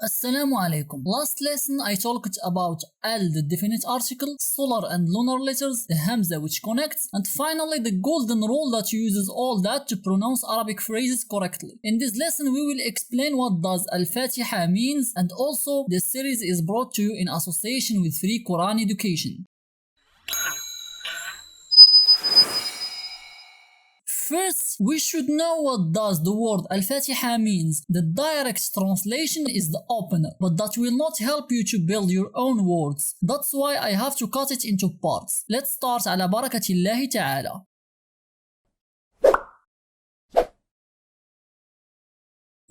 Assalamu alaikum. Last lesson I talked about al, the definite article, solar and lunar letters, the hamza which connects, and finally the golden rule that uses all that to pronounce Arabic phrases correctly. In this lesson we will explain what does Al-Fatihah means, and also this series is brought to you in association with Free Quran Education. First, we should know what does the word Al-Fatiha means. The direct translation is the opener, but that will not help you to build your own words. That's why I have to cut it into parts. Let's start على بركة الله تعالى.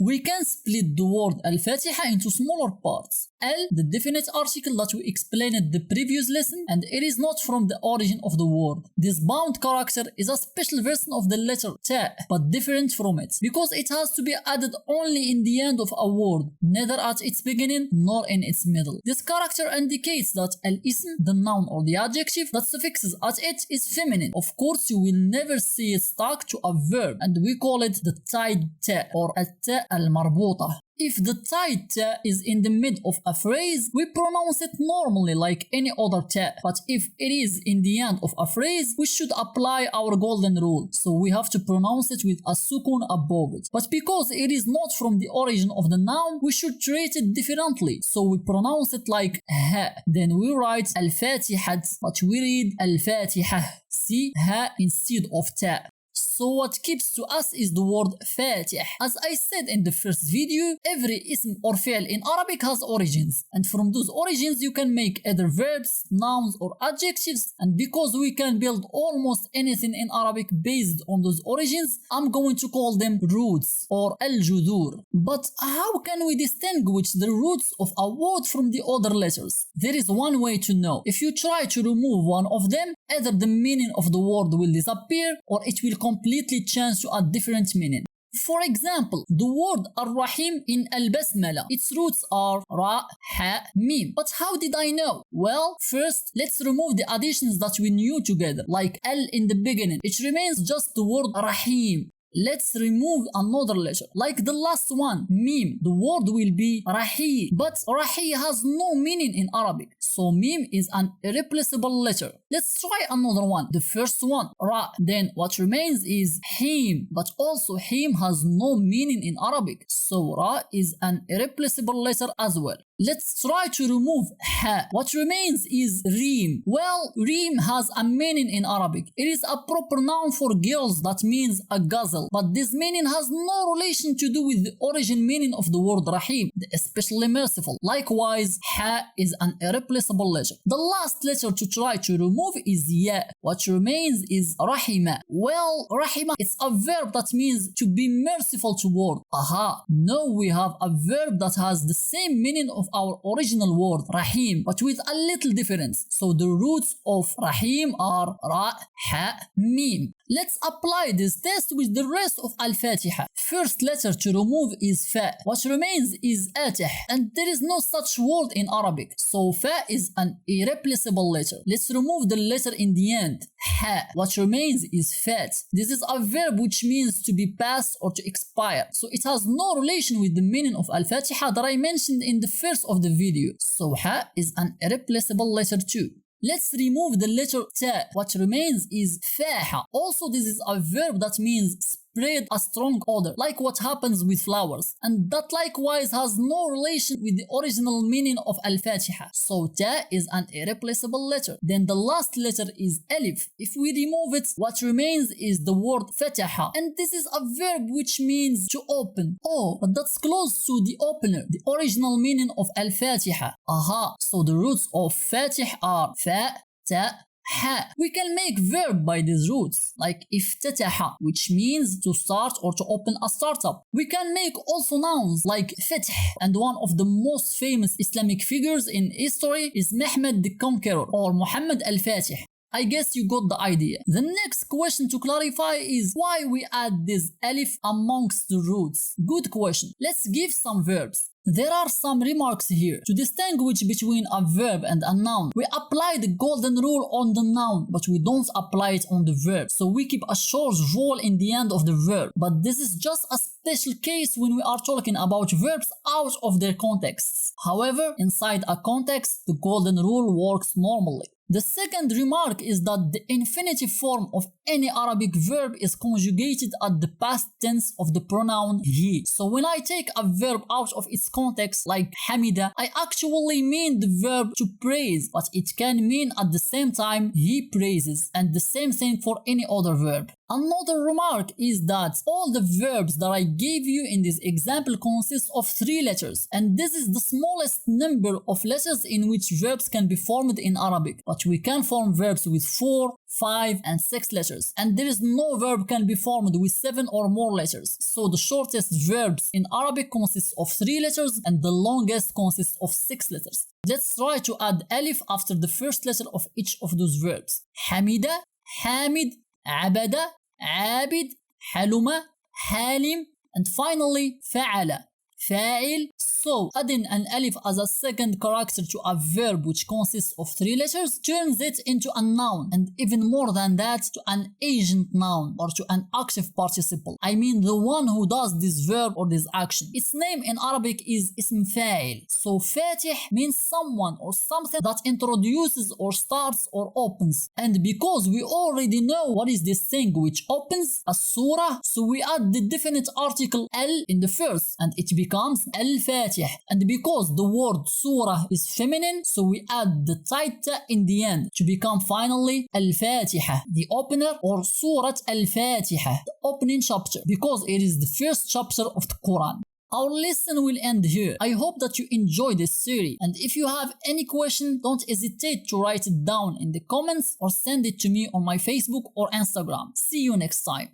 We can split the word Al-Fatiha into smaller parts. Al, the definite article that we explained in the previous lesson, and it is not from the origin of the word. This bound character is a special version of the letter Ta, but different from it, because it has to be added only in the end of a word, neither at its beginning nor in its middle. This character indicates that Al-Ism, the noun or the adjective that suffixes at it, is feminine. Of course, you will never see it stuck to a verb, and we call it the tied Ta or at-ta al-marbutah. If the tied ta is in the mid of a phrase, we pronounce it normally like any other ta. But if it is in the end of a phrase, we should apply our golden rule. So we have to pronounce it with a sukun above it. But because it is not from the origin of the noun, we should treat it differently. So we pronounce it like ha. Then we write al-fatihat, but we read al-fatihah. See, ha instead of ta. So what keeps to us is the word Fatih. As I said in the first video, every ism or fi'l in Arabic has origins, and from those origins you can make either verbs, nouns or adjectives, and because we can build almost anything in Arabic based on those origins, I'm going to call them roots or al-judur. But how can we distinguish the roots of a word from the other letters? There is one way to know. If you try to remove one of them, either the meaning of the word will disappear or it will completely change to a different meaning. For example, the word Ar-Rahim in Al-Basmala, its roots are Ra, Ha, Mim. But how did I know? Well, first, let's remove the additions that we knew together, like Al in the beginning. It remains just the word Rahim. Let's remove another letter, like the last one, Mim. The word will be Rahi, but Rahi has no meaning in Arabic, so Mim is an irreplaceable letter. Let's try another one, the first one, Ra. Then what remains is Him, but also Him has no meaning in Arabic, so Ra is an irreplaceable letter as well. Let's try to remove Ha. What remains is Reem. Well, Reem has a meaning in Arabic. It is a proper noun for girls that means a gazelle. But this meaning has no relation to do with the origin meaning of the word Rahim, especially merciful. Likewise, Ha is an irreplaceable letter. The last letter to try to remove is Ya. What remains is Rahima. Well, Rahima is a verb that means to be merciful toward. Aha, now we have a verb that has the same meaning of our original word Rahim, but with a little difference. So the roots of Rahim are Ra, Ha, Mim. Let's apply this test with the rest of Al-Fatiha. First letter to remove is Fa. What remains is Atih, and there is no such word in Arabic. So Fa is an irreplaceable letter. Let's remove the letter in the end, Ha. What remains is Fat. This is a verb which means to be past or to expire. So it has no relation with the meaning of Al-Fatiha that I mentioned in the first of the video. So Ha is an irreplaceable letter too. Let's remove the letter Ta. What remains is Faha. Also, this is a verb that means spread a strong odor, like what happens with flowers, and that likewise has no relation with the original meaning of Al-Fatiha. So Ta is an irreplaceable letter. Then the last letter is Alif. If we remove it, what remains is the word Fataha, and this is a verb which means to open. Oh, but that's close to the opener, the original meaning of Al-Fatiha. Aha, so the roots of Fatih are Fa, Ta, Ha. We can make verb by these roots, like iftataha, which means to start or to open a startup. We can make also nouns like Fath, and one of the most famous Islamic figures in history is Mehmed the Conqueror or Muhammad al-Fatih. I guess you got the idea. The next question to clarify is why we add this alif amongst the roots. Good question. Let's give some verbs. There are some remarks here. To distinguish between a verb and a noun, we apply the golden rule on the noun, but we don't apply it on the verb. So we keep a short vowel in the end of the verb. But this is just a special case when we are talking about verbs out of their contexts. However, inside a context, the golden rule works normally. The second remark is that the infinitive form of any Arabic verb is conjugated at the past tense of the pronoun he. So when I take a verb out of its context like hamida, I actually mean the verb to praise, but it can mean at the same time he praises, and the same thing for any other verb. Another remark is that all the verbs that I gave you in this example consist of 3 letters, and this is the smallest number of letters in which verbs can be formed in Arabic, but we can form verbs with 4, 5 and 6 letters, and there is no verb can be formed with 7 or more letters. So the shortest verbs in Arabic consists of 3 letters and the longest consists of 6 letters. Let's try to add alif after the first letter of each of those verbs. Hamida, Hamid, Abada, Abid, Haluma, Halim, and finally Fa'ala, Fa'il. So adding an alif as a second character to a verb which consists of 3 letters turns it into a noun, and even more than that, to an agent noun or to an active participle. I mean the one who does this verb or this action. Its name in Arabic is ism fa'il. So fatih means someone or something that introduces or starts or opens. And because we already know what is this thing which opens, a surah, so we add the definite article al in the first and it becomes Al-Fatiha. And because the word surah is feminine, so we add the tight ta in the end to become finally Al-Fatiha, the opener, or Surah Al-Fatihah, the opening chapter, because it is the first chapter of the Quran. Our lesson will end here. I hope that you enjoyed this series, and if you have any question, don't hesitate to write it down in the comments or send it to me on my Facebook or Instagram. See you next time.